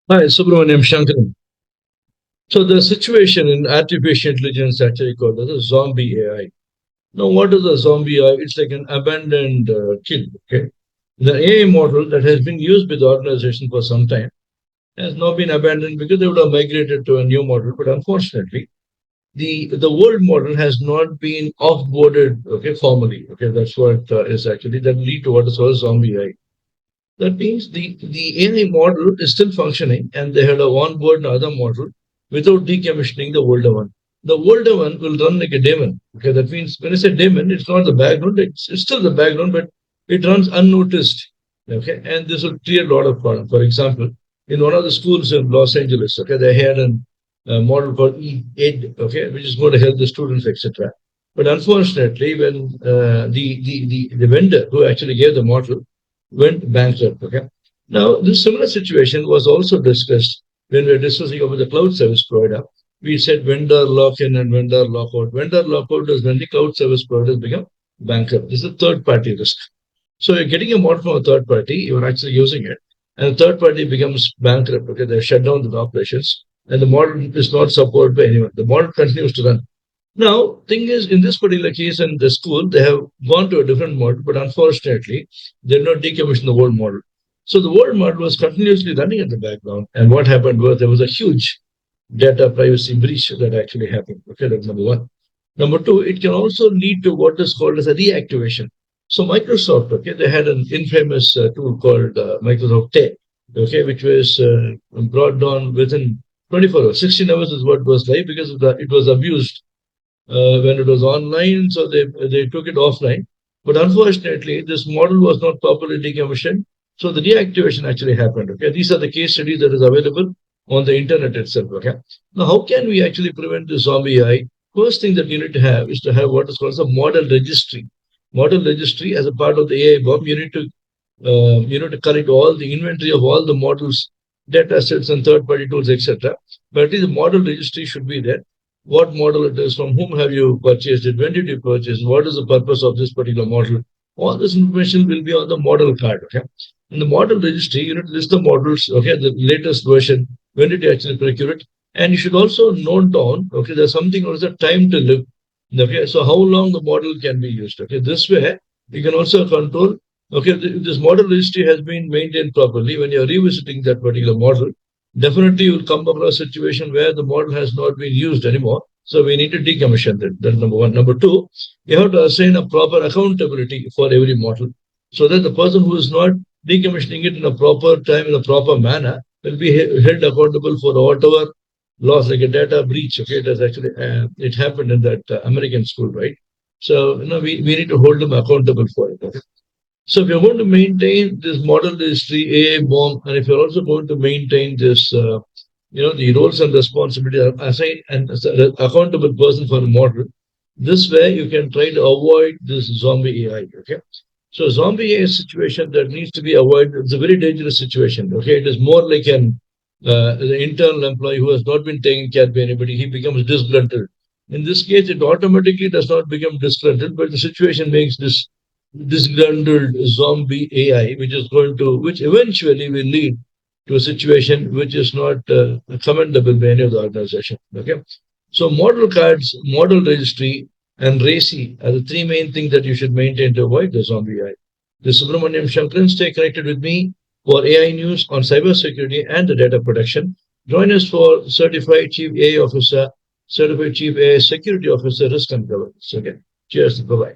Hi, Subramaniam Shankaran. So the situation in artificial intelligence actually called as a zombie AI. Now, what is a zombie AI? It's like an abandoned kid. Okay, the AI model that has been used with the organization for some time has now been abandoned because they would have migrated to a new model. But unfortunately, the old model has not been offboarded. Okay, formally. Okay, that's what is actually that lead to what is called zombie AI. That means the AI model is still functioning and they had a onboard another model without decommissioning the older one. The older one will run like a daemon. Okay, that means when I say daemon, it's not the background, it's still the background, but it runs unnoticed. Okay, and this will create a lot of problems. For example, in one of the schools in Los Angeles, okay, they had a model called ED, okay, which is going to help the students, etc. But unfortunately, when the vendor who actually gave the model went bankrupt. Okay. Now, this similar situation was also discussed when we were discussing about the cloud service provider. We said vendor lock-in and vendor lockout. Vendor lockout is when the cloud service providers become bankrupt. This is a third-party risk. So you're getting a model from a third party, you're actually using it, and the third party becomes bankrupt. Okay, they shut down the operations, and the model is not supported by anyone. The model continues to run. Now, thing is, in this particular case, in the school, they have gone to a different model, but unfortunately, they did not decommission the old model. So the old model was continuously running in the background. And what happened was there was a huge data privacy breach that actually happened. Okay, that's number one. Number two, it can also lead to what is called as a reactivation. So Microsoft, okay, they had an infamous tool called Microsoft Tech, okay, which was brought down within 24 hours. 16 hours is what was live because of it was abused when it was online, so they took it offline. But unfortunately, this model was not properly decommissioned, so the deactivation actually happened. Okay, these are the case studies that is available on the internet itself. Okay, now how can we actually prevent the zombie AI? First thing that you need to have is to have what is called a model registry. Model registry as a part of the AI bomb, you need to collect all the inventory of all the models, data sets, and third-party tools, etc. But at least the model registry should be there. What model it is, from whom have you purchased it, when did you purchase, what is the purpose of this particular model. All this information will be on the model card. Okay. In the model registry, you need to list the models, okay, the latest version, when did you actually procure it. And you should also note down, okay, there's something called a time to live. Okay, so how long the model can be used. Okay, this way you can also control. Okay, this model registry has been maintained properly. When you're revisiting that particular model, definitely you'll come across a situation where the model has not been used anymore. So we need to decommission that. That's number one. Number two, you have to assign a proper accountability for every model so that the person who is not decommissioning it in a proper time, in a proper manner, will be held accountable for whatever loss, like a data breach. Okay, it has actually it happened in that American school, right? So we need to hold them accountable for it. Okay? So if you're going to maintain this model registry, AA bomb, and if you're also going to maintain this, the roles and responsibility assigned and accountable person for the model, this way you can try to avoid this zombie AI. Okay. So zombie AI situation that needs to be avoided. It's a very dangerous situation. Okay. It is more like the internal employee who has not been taken care by anybody. He becomes disgruntled. In this case, it automatically does not become disgruntled, but the situation makes this disgruntled zombie AI, which eventually will lead to a situation which is not commendable by any of the organization. Okay, so model cards, model registry, and RACI are the three main things that you should maintain to avoid the zombie AI. This is Subramaniam Shankaran. Stay connected with me for AI news on cybersecurity and the data protection. Join us for Certified Chief AI Officer, Certified Chief AI Security Officer, Risk and Governance. Okay, cheers. Bye bye.